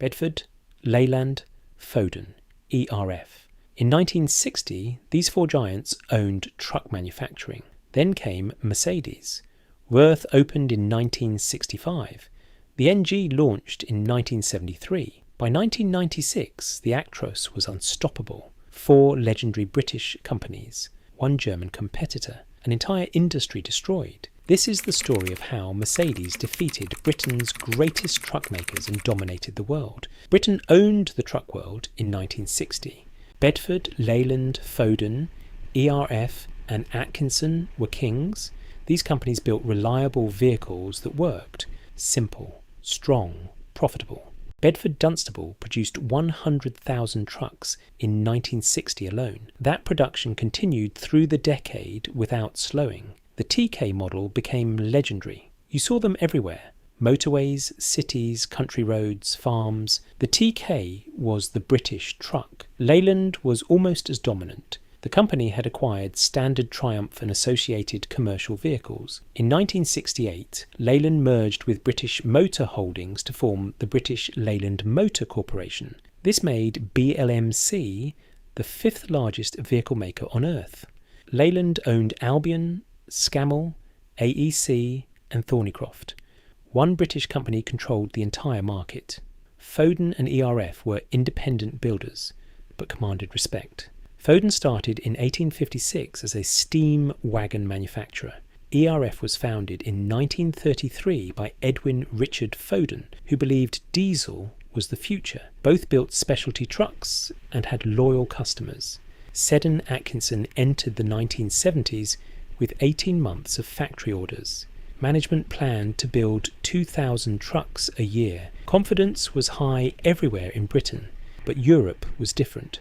Bedford, Leyland, Foden, ERF. In 1960, these four giants owned truck manufacturing. Then came Mercedes. Worth opened in 1965. The NG launched in 1973. By 1996, the Actros was unstoppable. Four legendary British companies, one German competitor, an entire industry destroyed. This is the story of how Mercedes defeated Britain's greatest truck makers and dominated the world. Britain owned the truck world in 1960. Bedford, Leyland, Foden, ERF and Atkinson were kings. These companies built reliable vehicles that worked. Simple, strong, profitable. Bedford Dunstable produced 100,000 trucks in 1960 alone. That production continued through the decade without slowing. The TK model became legendary. You saw them everywhere. Motorways, cities, country roads, farms. The TK was the British truck. Leyland was almost as dominant. The company had acquired Standard Triumph and associated commercial vehicles. In 1968, Leyland merged with British Motor Holdings to form the British Leyland Motor Corporation. This made BLMC the fifth largest vehicle maker on Earth. Leyland owned Albion, Scammell, AEC and Thornycroft. One British company controlled the entire market. Foden and ERF were independent builders, but commanded respect. Foden started in 1856 as a steam wagon manufacturer. ERF was founded in 1933 by Edwin Richard Foden, who believed diesel was the future. Both built specialty trucks and had loyal customers. Seddon Atkinson entered the 1970s with 18 months of factory orders. Management planned to build 2,000 trucks a year. Confidence was high everywhere in Britain, but Europe was different.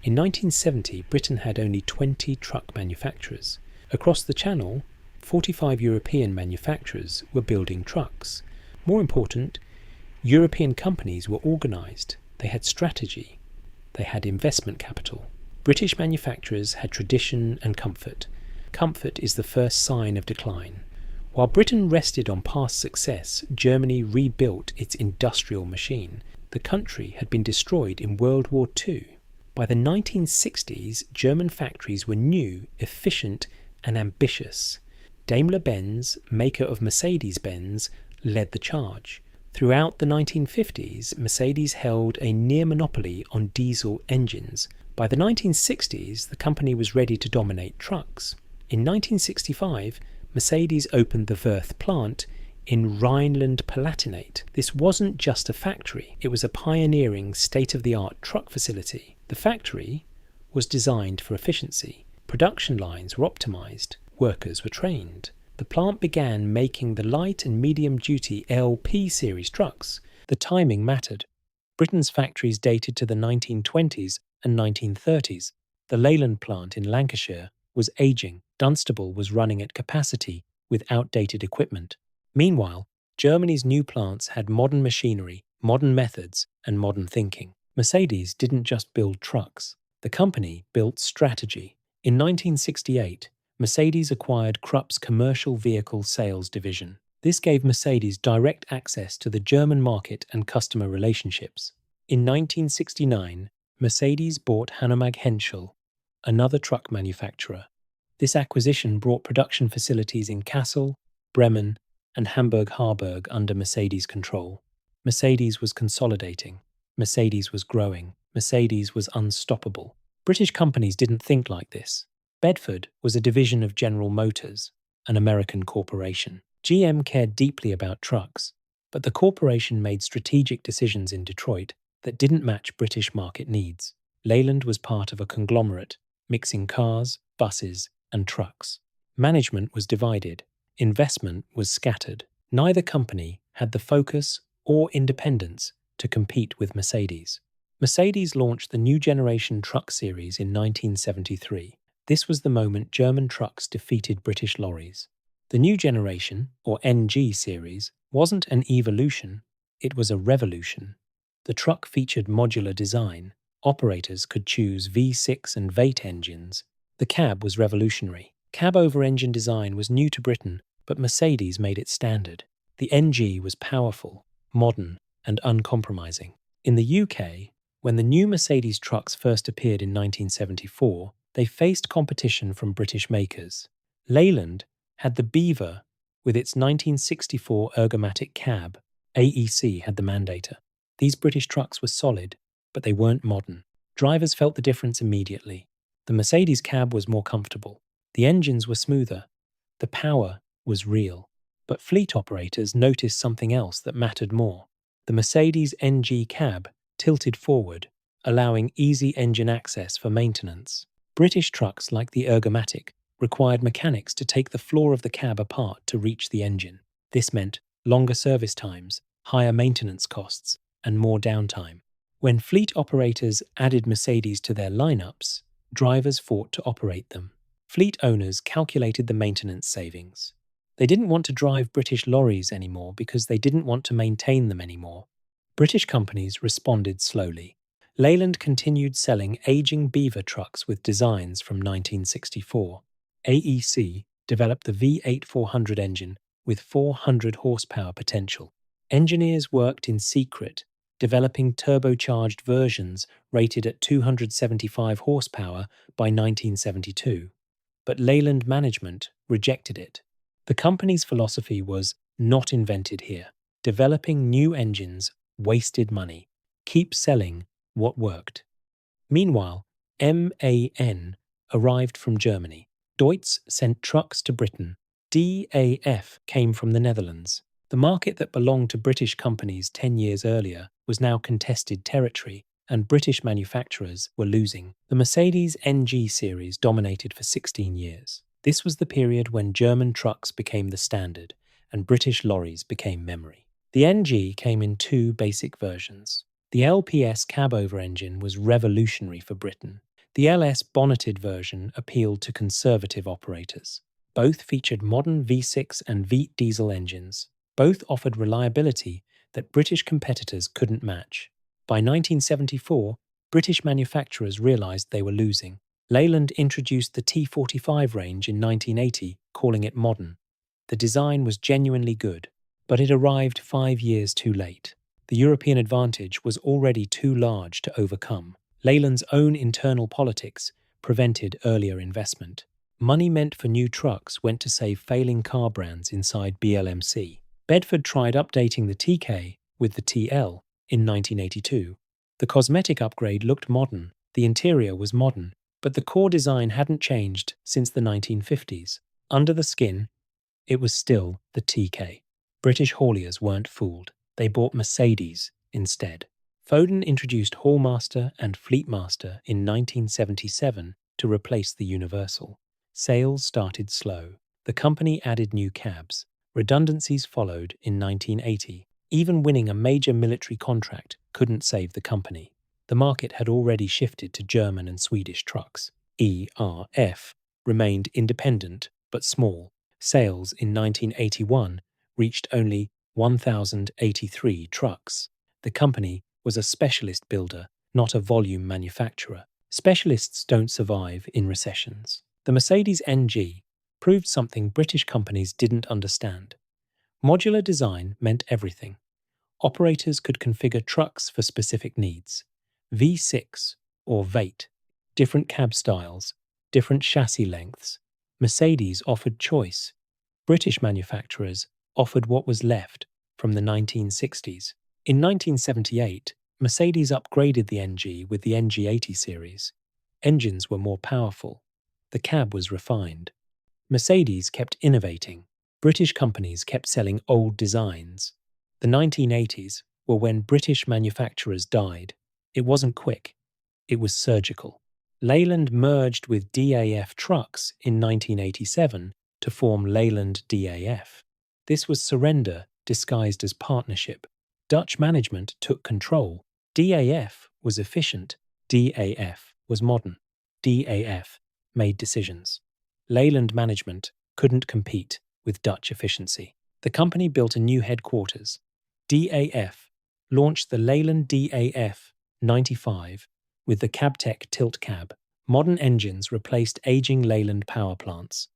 In 1970, Britain had only 20 truck manufacturers. Across the Channel, 45 European manufacturers were building trucks. More important, European companies were organised. They had strategy. They had investment capital. British manufacturers had tradition and comfort. Comfort is the first sign of decline. While Britain rested on past success, Germany rebuilt its industrial machine. The country had been destroyed in World War II. By the 1960s, German factories were new, efficient and ambitious. Daimler-Benz, maker of Mercedes-Benz, led the charge. Throughout the 1950s, Mercedes held a near monopoly on diesel engines. By the 1960s, the company was ready to dominate trucks. In 1965, Mercedes opened the Werth plant in Rhineland-Palatinate. This wasn't just a factory, it was a pioneering state-of-the-art truck facility. The factory was designed for efficiency. Production lines were optimized. Workers were trained. The plant began making the light and medium-duty LP series trucks. The timing mattered. Britain's factories dated to the 1920s and 1930s. The Leyland plant in Lancashire was aging. Dunstable was running at capacity with outdated equipment. Meanwhile, Germany's new plants had modern machinery, modern methods, and modern thinking. Mercedes didn't just build trucks. The company built strategy. In 1968, Mercedes acquired Krupp's commercial vehicle sales division. This gave Mercedes direct access to the German market and customer relationships. In 1969, Mercedes bought Hanomag Henschel, another truck manufacturer. This acquisition brought production facilities in Kassel, Bremen, and Hamburg-Harburg under Mercedes control. Mercedes was consolidating. Mercedes was growing. Mercedes was unstoppable. British companies didn't think like this. Bedford was a division of General Motors, an American corporation. GM cared deeply about trucks, but the corporation made strategic decisions in Detroit that didn't match British market needs. Leyland was part of a conglomerate, mixing cars, buses, and trucks. Management was divided. Investment was scattered. Neither company had the focus or independence to compete with Mercedes. Mercedes launched the new generation truck series in 1973. This was the moment German trucks defeated British lorries. The new generation, or NG series, wasn't an evolution, it was a revolution. The truck featured modular design. Operators could choose V6 and V8 engines. The cab was revolutionary. Cab-over-engine design was new to Britain, but Mercedes made it standard. The NG was powerful, modern, and uncompromising. In the UK, when the new Mercedes trucks first appeared in 1974, they faced competition from British makers. Leyland had the Beaver with its 1964 ergomatic cab. AEC had the Mandator. These British trucks were solid, but they weren't modern. Drivers felt the difference immediately. The Mercedes cab was more comfortable. The engines were smoother. The power was real. But fleet operators noticed something else that mattered more. The Mercedes NG cab tilted forward, allowing easy engine access for maintenance. British trucks like the ergomatic required mechanics to take the floor of the cab apart to reach the engine. This meant longer service times, higher maintenance costs, and more downtime. When fleet operators added Mercedes to their lineups, drivers fought to operate them. Fleet owners calculated the maintenance savings. They didn't want to drive British lorries anymore because they didn't want to maintain them anymore. British companies responded slowly. Leyland continued selling aging Beaver trucks with designs from 1964. AEC developed the V8 400 engine with 400 horsepower potential. Engineers worked in secret, developing turbocharged versions rated at 275 horsepower by 1972. But Leyland management rejected it. The company's philosophy was not invented here. Developing new engines wasted money. Keep selling what worked. Meanwhile, MAN arrived from Germany. Deutz sent trucks to Britain. DAF came from the Netherlands. The market that belonged to British companies 10 years earlier was now contested territory, and British manufacturers were losing. The Mercedes NG series dominated for 16 years. This was the period when German trucks became the standard, and British lorries became memory. The NG came in two basic versions. The LPS cab-over engine was revolutionary for Britain. The LS bonneted version appealed to conservative operators. Both featured modern V6 and V8 diesel engines. Both offered reliability that British competitors couldn't match. By 1974, British manufacturers realised they were losing. Leyland introduced the T45 range in 1980, calling it modern. The design was genuinely good, but it arrived 5 years too late. The European advantage was already too large to overcome. Leyland's own internal politics prevented earlier investment. Money meant for new trucks went to save failing car brands inside BLMC. Bedford tried updating the TK with the TL in 1982. The cosmetic upgrade looked modern, the interior was modern, but the core design hadn't changed since the 1950s. Under the skin, it was still the TK. British hauliers weren't fooled. They bought Mercedes instead. Foden introduced Hallmaster and Fleetmaster in 1977 to replace the Universal. Sales started slow. The company added new cabs. Redundancies followed in 1980. Even winning a major military contract couldn't save the company. The market had already shifted to German and Swedish trucks. ERF remained independent but small. Sales in 1981 reached only 1,083 trucks. The company was a specialist builder, not a volume manufacturer. Specialists don't survive in recessions. The Mercedes NG proved something British companies didn't understand. Modular design meant everything. Operators could configure trucks for specific needs. V6 or V8, different cab styles, different chassis lengths. Mercedes offered choice. British manufacturers offered what was left from the 1960s. In 1978, Mercedes upgraded the NG with the NG80 series. Engines were more powerful. The cab was refined. Mercedes kept innovating. British companies kept selling old designs. The 1980s were when British manufacturers died. It wasn't quick. It was surgical. Leyland merged with DAF Trucks in 1987 to form Leyland-DAF. This was surrender disguised as partnership. Dutch management took control. DAF was efficient. DAF was modern. DAF made decisions. Leyland management couldn't compete with Dutch efficiency. The company built a new headquarters. DAF launched the Leyland-DAF 95 with the Cabtech tilt cab. Modern engines replaced aging Leyland power plants.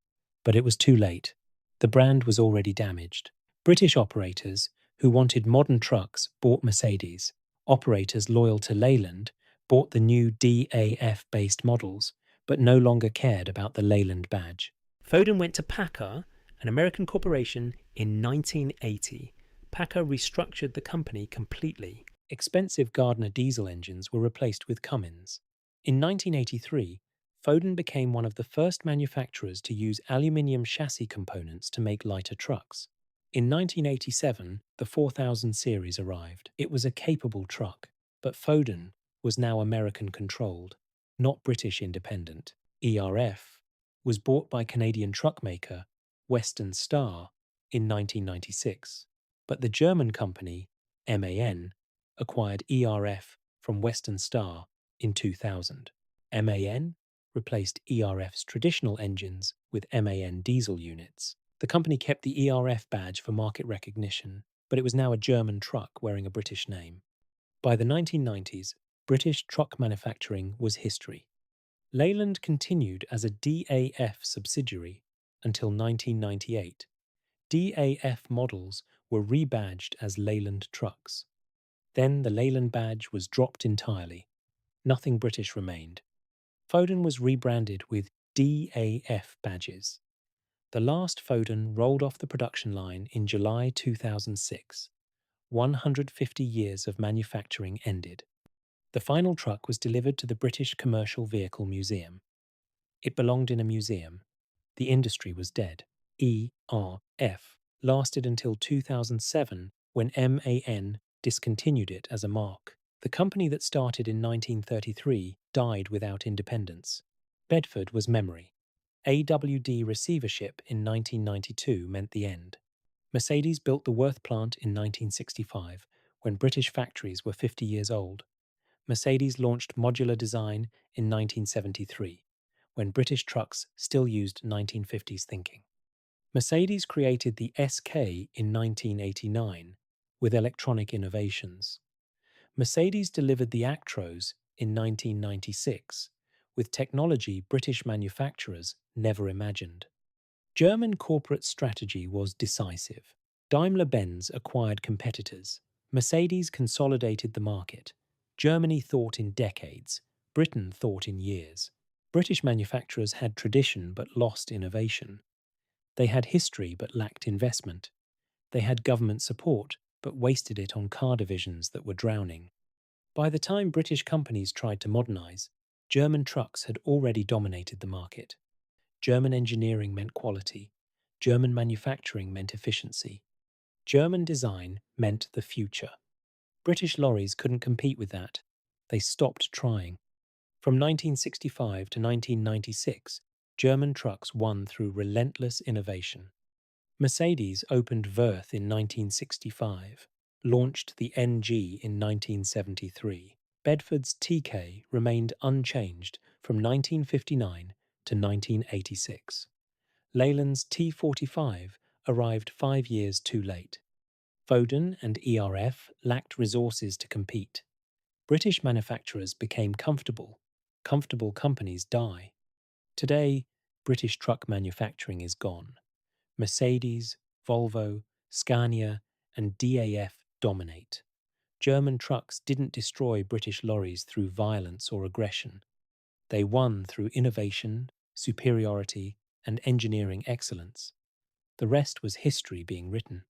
But it was too late. The brand was already damaged. British operators who wanted modern trucks bought Mercedes. Operators loyal to Leyland bought the new DAF-based models, but no longer cared about the Leyland badge. Foden went to PACCAR, an American corporation, in 1980. PACCAR restructured the company completely. Expensive Gardner diesel engines were replaced with Cummins. In 1983, Foden became one of the first manufacturers to use aluminium chassis components to make lighter trucks. In 1987, the 4000 series arrived. It was a capable truck, but Foden was now American-controlled, not British independent. ERF was bought by Canadian truck maker Western Star in 1996, but the German company MAN acquired ERF from Western Star in 2000. MAN replaced ERF's traditional engines with MAN diesel units. The company kept the ERF badge for market recognition, but it was now a German truck wearing a British name. By the 1990s, British truck manufacturing was history. Leyland continued as a DAF subsidiary until 1998. DAF models were rebadged as Leyland trucks. Then the Leyland badge was dropped entirely. Nothing British remained. Foden was rebranded with DAF badges. The last Foden rolled off the production line in July 2006. 150 years of manufacturing ended. The final truck was delivered to the British Commercial Vehicle Museum. It belonged in a museum. The industry was dead. ERF lasted until 2007 when MAN discontinued it as a mark. The company that started in 1933 died without independence. Bedford was memory. AWD receivership in 1992 meant the end. Mercedes built the Worth plant in 1965, when British factories were 50 years old. Mercedes launched modular design in 1973, when British trucks still used 1950s thinking. Mercedes created the SK in 1989 with electronic innovations. Mercedes delivered the Actros in 1996 with technology British manufacturers never imagined. German corporate strategy was decisive. Daimler-Benz acquired competitors. Mercedes consolidated the market. Germany thought in decades. Britain thought in years. British manufacturers had tradition but lost innovation. They had history but lacked investment. They had government support but wasted it on car divisions that were drowning. By the time British companies tried to modernise, German trucks had already dominated the market. German engineering meant quality. German manufacturing meant efficiency. German design meant the future. British lorries couldn't compete with that. They stopped trying. From 1965 to 1996, German trucks won through relentless innovation. Mercedes opened Worth in 1965, launched the NG in 1973. Bedford's TK remained unchanged from 1959 to 1986. Leyland's T45 arrived 5 years too late. Foden and ERF lacked resources to compete. British manufacturers became comfortable. Comfortable companies die. Today, British truck manufacturing is gone. Mercedes, Volvo, Scania, and DAF dominate. German trucks didn't destroy British lorries through violence or aggression. They won through innovation, superiority, and engineering excellence. The rest was history being written.